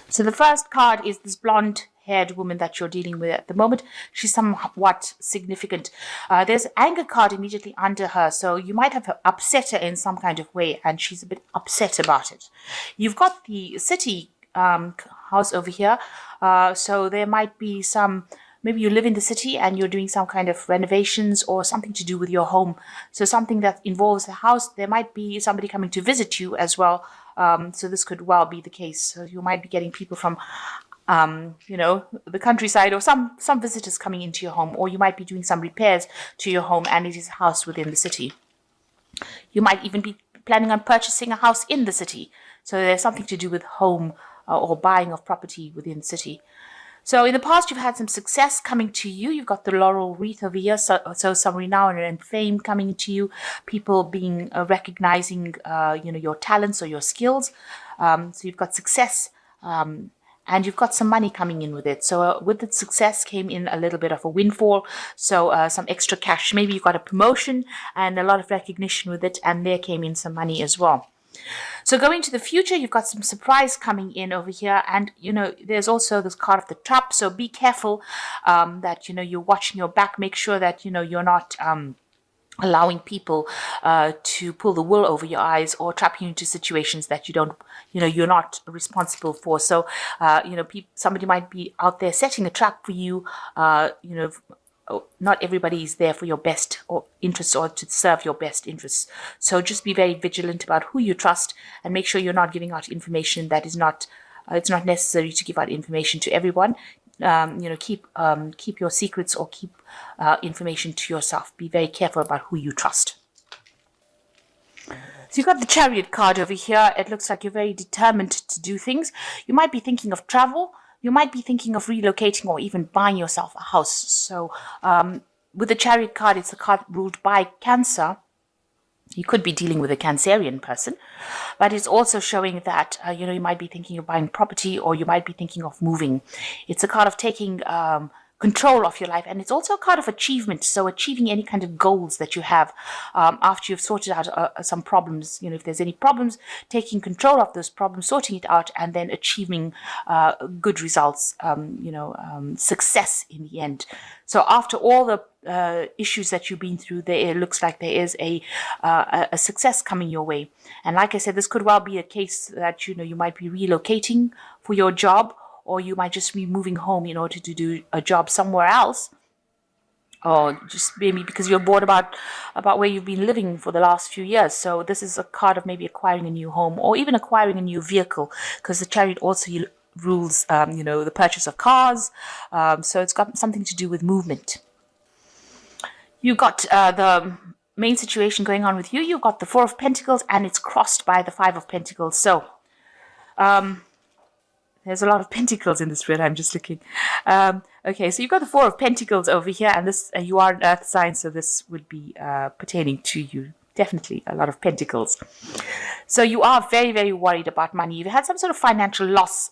So the first card is this blonde-haired woman that you're dealing with at the moment. She's somewhat significant. There's an anger card immediately under her, so you might have upset her in some kind of way, and she's a bit upset about it. You've got the city house over here, so there might be some. Maybe you live in the city and you're doing some kind of renovations or something to do with your home. So something that involves the house. There might be somebody coming to visit you as well. So this could well be the case. So you might be getting people from, the countryside, or some visitors coming into your home, or you might be doing some repairs to your home and it is a house within the city. You might even be planning on purchasing a house in the city. So there's something to do with home or buying of property within the city. So in the past, you've had some success coming to you. You've got the laurel wreath over here, so some renown and fame coming to you. People being recognizing, your talents or your skills. So you've got success, and you've got some money coming in with it. So with the success came in a little bit of a windfall. So some extra cash. Maybe you got a promotion and a lot of recognition with it, and there came in some money as well. So going to the future, you've got some surprise coming in over here. And, there's also this card of the trap. So be careful that, you're watching your back. Make sure that, you're not allowing people to pull the wool over your eyes or trap you into situations that you're not responsible for. So, somebody might be out there setting a trap for you, not everybody is there for your best or interests or to serve your best interests. So just be very vigilant about who you trust and make sure you're not giving out information that is not, it's not necessary to give out information to everyone. Keep your secrets or keep information to yourself. Be very careful about who you trust. So you've got the Chariot card over here. It looks like you're very determined to do things. You might be thinking of travel. You might be thinking of relocating or even buying yourself a house. So with the Chariot card, it's a card ruled by Cancer. You could be dealing with a Cancerian person, but it's also showing that, you might be thinking of buying property or you might be thinking of moving. It's a card of taking control of your life, and it's also a card of achievement. So achieving any kind of goals that you have after you've sorted out some problems. If there's any problems, taking control of those problems, sorting it out, and then achieving good results, success in the end. So after all the issues that you've been through, it looks like there is a success coming your way. And like I said, this could well be a case that, you might be relocating for your job, or you might just be moving home in order to do a job somewhere else, or just maybe because you're bored about where you've been living for the last few years. So this is a card of maybe acquiring a new home or even acquiring a new vehicle, because the Chariot also rules, the purchase of cars. So it's got something to do with movement. You've got the main situation going on with you. You've got the Four of Pentacles, and it's crossed by the Five of Pentacles. So there's a lot of pentacles in this spread. I'm just looking. Okay, so you've got the Four of Pentacles over here, and this you are an Earth sign, so this would be pertaining to you. Definitely a lot of pentacles. So you are very, very worried about money. You've had some sort of financial loss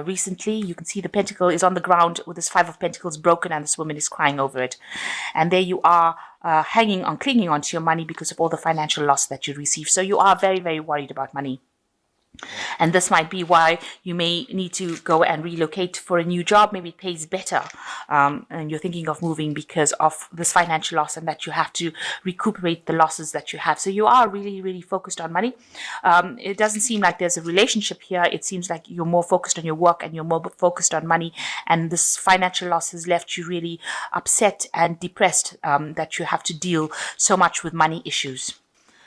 recently. You can see the pentacle is on the ground with this Five of Pentacles broken, and this woman is crying over it. And there you are clinging on to your money because of all the financial loss that you received. So you are very, very worried about money. And this might be why you may need to go and relocate for a new job. Maybe it pays better, and you're thinking of moving because of this financial loss, and that you have to recuperate the losses that you have. So you are really, really focused on money. It doesn't seem like there's a relationship here. It seems like you're more focused on your work and you're more focused on money. And this financial loss has left you really upset and depressed that you have to deal so much with money issues.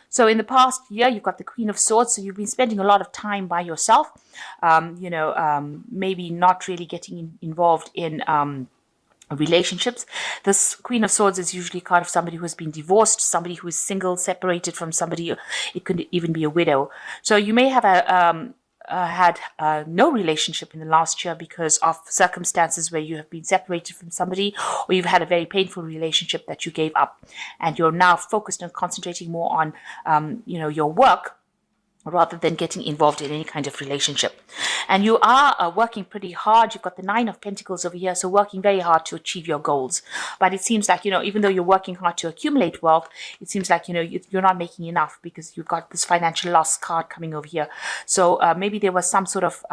So in the past year, you've got the Queen of Swords. So you've been spending a lot of time by yourself, maybe not really getting involved in relationships. This Queen of Swords is usually a card of somebody who has been divorced, somebody who is single, separated from somebody. It could even be a widow. So you may have had no relationship in the last year because of circumstances where you have been separated from somebody, or you've had a very painful relationship that you gave up, and you're now focused on concentrating more on your work rather than getting involved in any kind of relationship. And you are working pretty hard. You've got the Nine of Pentacles over here, so working very hard to achieve your goals. But it seems like, even though you're working hard to accumulate wealth, it seems like, you're not making enough because you've got this financial loss card coming over here. So maybe there was some sort of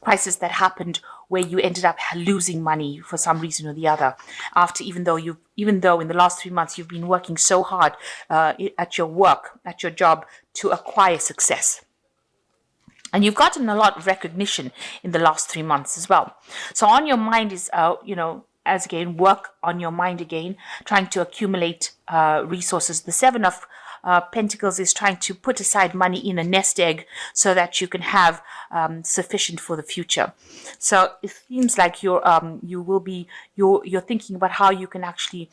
crisis that happened where you ended up losing money for some reason or the other, after even though in the last 3 months you've been working so hard at your work, at your job, to acquire success. And you've gotten a lot of recognition in the last 3 months as well. So on your mind is, as again, work on your mind again, trying to accumulate resources. The Seven of Pentacles is trying to put aside money in a nest egg so that you can have sufficient for the future. So it seems like you're thinking about how you can actually,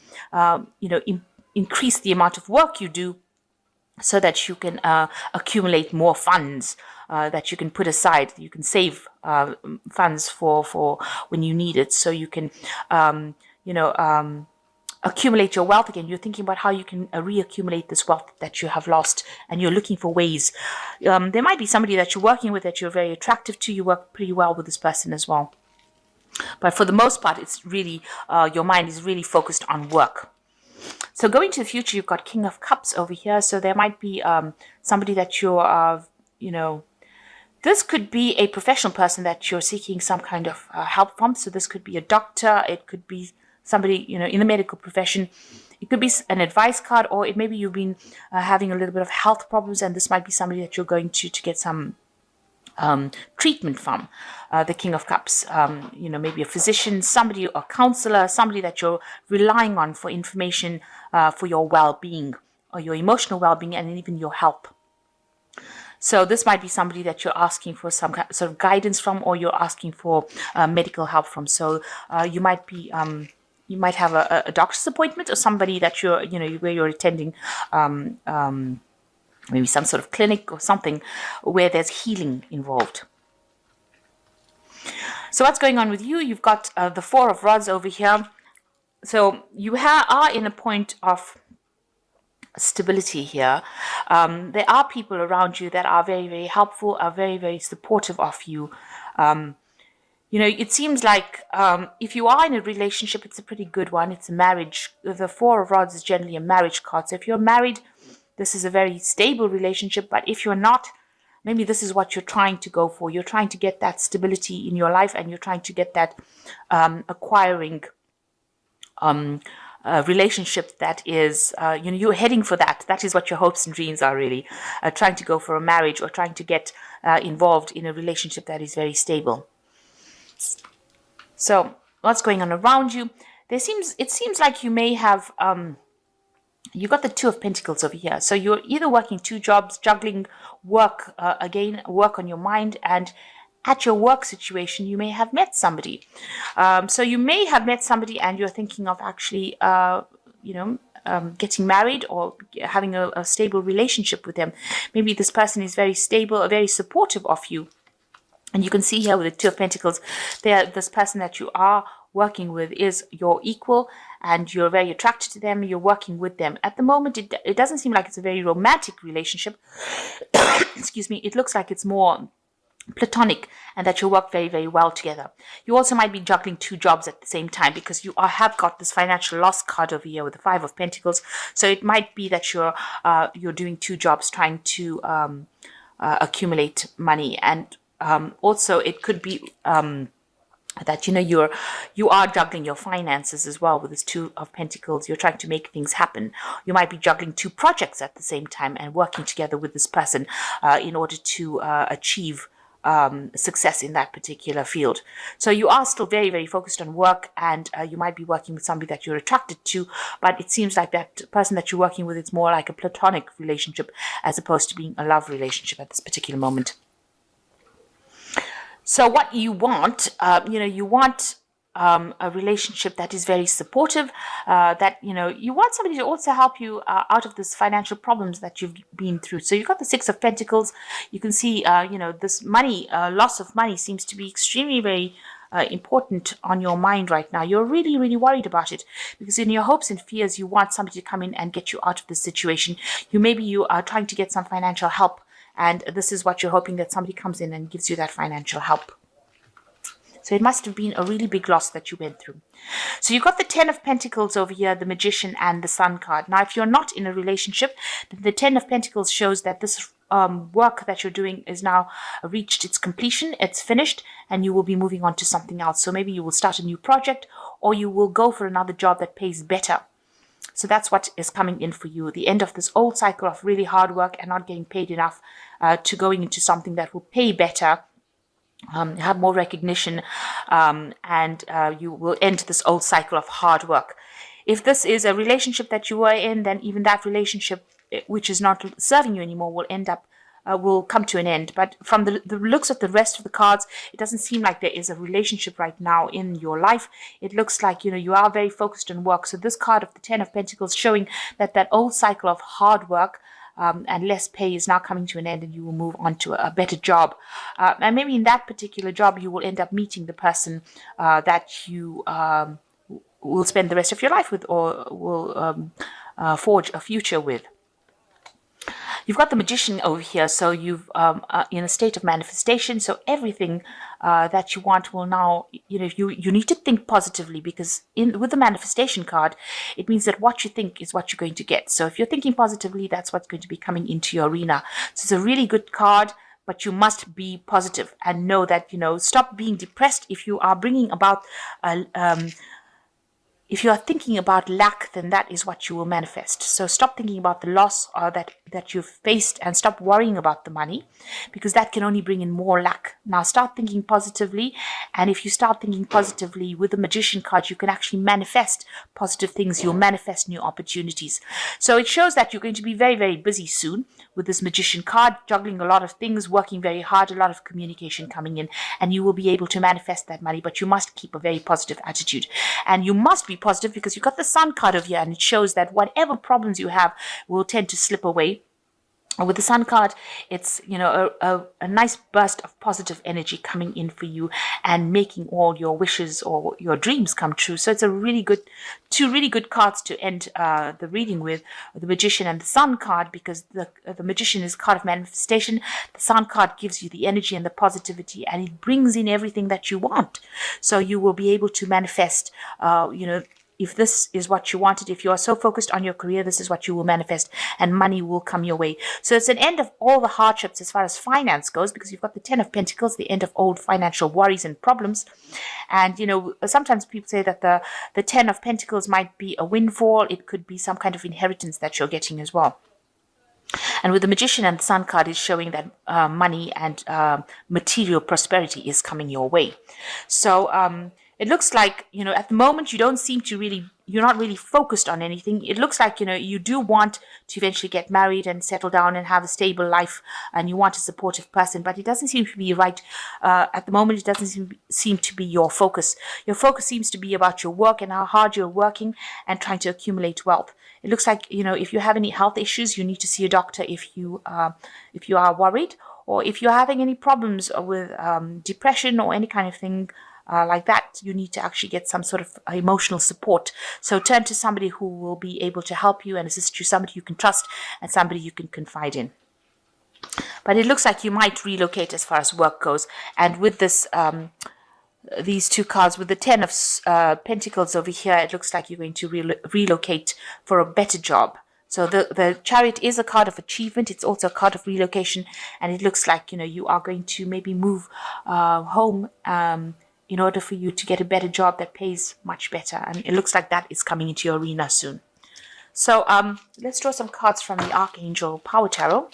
increase the amount of work you do so that you can accumulate more funds that you can put aside. You can save funds for when you need it, so you can, accumulate your wealth again. You're thinking about how you can reaccumulate this wealth that you have lost, and you're looking for ways. There might be somebody that you're working with that you're very attractive to. You work pretty well with this person as well. But for the most part, it's really, your mind is really focused on work. So going to the future, you've got King of Cups over here. So there might be somebody that you're, this could be a professional person that you're seeking some kind of help from. So this could be a doctor. It could be somebody, in the medical profession. It could be an advice card, or it maybe you've been having a little bit of health problems, and this might be somebody that you're going to get some treatment from. The King of Cups, maybe a physician, somebody, a counselor, somebody that you're relying on for information for your well-being, or your emotional well-being, and even your health. So this might be somebody that you're asking for some sort of guidance from, or you're asking for medical help from. So you might be, you might have a doctor's appointment, or somebody that you're, where you're attending, maybe some sort of clinic or something where there's healing involved. So what's going on with you? You've got the Four of Rods over here. So you are in a point of stability here. There are people around you that are very, very helpful, are very, very supportive of you. It seems like if you are in a relationship, it's a pretty good one. It's a marriage. The Four of Rods is generally a marriage card. So if you're married, this is a very stable relationship. But if you're not, maybe this is what you're trying to go for. You're trying to get that stability in your life, and you're trying to get that acquiring relationship that is, you're heading for that. That is what your hopes and dreams are, really. Trying to go for a marriage, or trying to get involved in a relationship that is very stable. So what's going on around you? It seems like you may have, you got the Two of Pentacles over here. So you're either working 2 jobs, juggling work, work on your mind, and at your work situation, you may have met somebody. So you may have met somebody and you're thinking of actually, getting married, or having a stable relationship with them. Maybe this person is very stable, very supportive of you. And you can see here with the Two of Pentacles, this person that you are working with is your equal, and you're very attracted to them. You're working with them. At the moment, it doesn't seem like it's a very romantic relationship. Excuse me. It looks like it's more platonic, and that you work very, very well together. You also might be juggling 2 jobs at the same time, because you have got this financial loss card over here with the Five of Pentacles. So it might be that you're doing 2 jobs, trying to accumulate money. And also it could be that you are juggling your finances as well with this Two of Pentacles. You're trying to make things happen. You might be juggling 2 projects at the same time and working together with this person in order to achieve success in that particular field. So you are still very, very focused on work, and you might be working with somebody that you're attracted to, but it seems like that person that you're working with, it's more like a platonic relationship as opposed to being a love relationship at this particular moment. So what you want, you want a relationship that is very supportive, that, you want somebody to also help you out of this financial problems that you've been through. So you've got the Six of Pentacles. You can see, this money, loss of money seems to be extremely very important on your mind right now. You're really, really worried about it, because in your hopes and fears, you want somebody to come in and get you out of this situation. You are trying to get some financial help, and this is what you're hoping, that somebody comes in and gives you that financial help. So it must have been a really big loss that you went through. So you've got the Ten of Pentacles over here, the Magician and the Sun card. Now, if you're not in a relationship, the Ten of Pentacles shows that this work that you're doing is now reached its completion, it's finished, and you will be moving on to something else. So maybe you will start a new project, or you will go for another job that pays better. So that's what is coming in for you. The end of this old cycle of really hard work and not getting paid enough to going into something that will pay better, have more recognition, and you will end this old cycle of hard work. If this is a relationship that you were in, then even that relationship, which is not serving you anymore, will come to an end. But from the looks of the rest of the cards, it doesn't seem like there is a relationship right now in your life. It looks like, you are very focused on work. So this card of the Ten of Pentacles showing that old cycle of hard work and less pay is now coming to an end, and you will move on to a better job. And maybe in that particular job, you will end up meeting the person that you will spend the rest of your life with, or will forge a future with. You've got the Magician over here, so you've in a state of manifestation. So everything that you want will now, you need to think positively, because with the manifestation card, it means that what you think is what you're going to get. So if you're thinking positively, that's what's going to be coming into your arena. So it's a really good card, but you must be positive and know that, stop being depressed. If you are bringing about if you are thinking about lack, then that is what you will manifest. So stop thinking about the loss that you've faced, and stop worrying about the money, because that can only bring in more lack. Now start thinking positively, and if you start thinking positively with the Magician card, you can actually manifest positive things. You'll manifest new opportunities. So it shows that you're going to be very, very busy soon with this Magician card, juggling a lot of things, working very hard, a lot of communication coming in, and you will be able to manifest that money. But you must keep a very positive attitude, and you must be positive, because you've got the Sun card over here, and it shows that whatever problems you have will tend to slip away. With the Sun card, it's a nice burst of positive energy coming in for you and making all your wishes or your dreams come true. So it's two really good cards to end the reading with, the Magician and the Sun card, because the Magician is a card of manifestation. The Sun card gives you the energy and the positivity, and it brings in everything that you want. So you will be able to manifest, if this is what you wanted, if you are so focused on your career, this is what you will manifest, and money will come your way. So it's an end of all the hardships as far as finance goes, because you've got the Ten of Pentacles, the end of old financial worries and problems. And, sometimes people say that the Ten of Pentacles might be a windfall. It could be some kind of inheritance that you're getting as well. And with the Magician and the Sun card is showing that money and material prosperity is coming your way. So, it looks like, at the moment you don't seem to you're not really focused on anything. It looks like, you do want to eventually get married and settle down and have a stable life, and you want a supportive person, but it doesn't seem to be right. At the moment, it doesn't seem to be your focus. Your focus seems to be about your work and how hard you're working and trying to accumulate wealth. It looks like, if you have any health issues, you need to see a doctor if you are worried, or if you're having any problems with depression or any kind of thing like that, you need to actually get some sort of emotional support. So turn to somebody who will be able to help you and assist you, somebody you can trust and somebody you can confide in. But it looks like you might relocate as far as work goes. And with this, these two cards, with the Ten of Pentacles over here, it looks like you're going to relocate for a better job. So the Chariot is a card of achievement. It's also a card of relocation. And it looks like, you are going to maybe move home in order for you to get a better job that pays much better. And it looks like that is coming into your arena soon. So let's draw some cards from the Archangel Power Tarot.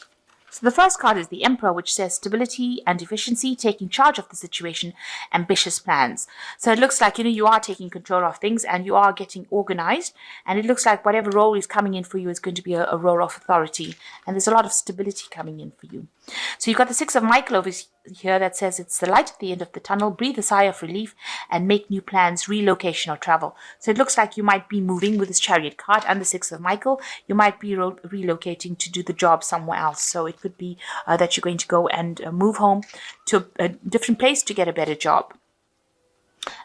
So the first card is the Emperor, which says stability and efficiency, taking charge of the situation, ambitious plans. So it looks like, you are taking control of things and you are getting organized. And it looks like whatever role is coming in for you is going to be a role of authority. And there's a lot of stability coming in for you. So you've got the Six of Michael over here that says it's the light at the end of the tunnel. Breathe a sigh of relief and make new plans, relocation or travel. So it looks like you might be moving with this Chariot card and the Six of Michael. You might be relocating to do the job somewhere else. So it could be that you're going to go and move home to a different place to get a better job.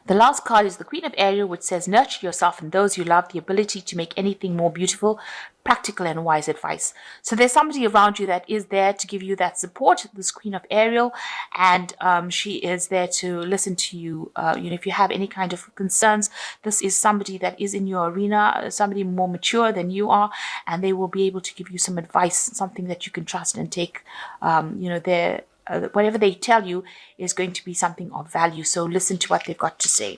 The last card is the Queen of Ariel, which says, nurture yourself and those you love, the ability to make anything more beautiful, practical and wise advice. So there's somebody around you that is there to give you that support, this Queen of Ariel, and she is there to listen to you. If you have any kind of concerns, this is somebody that is in your arena, somebody more mature than you are, and they will be able to give you some advice, something that you can trust and take, their whatever they tell you is going to be something of value. So listen to what they've got to say.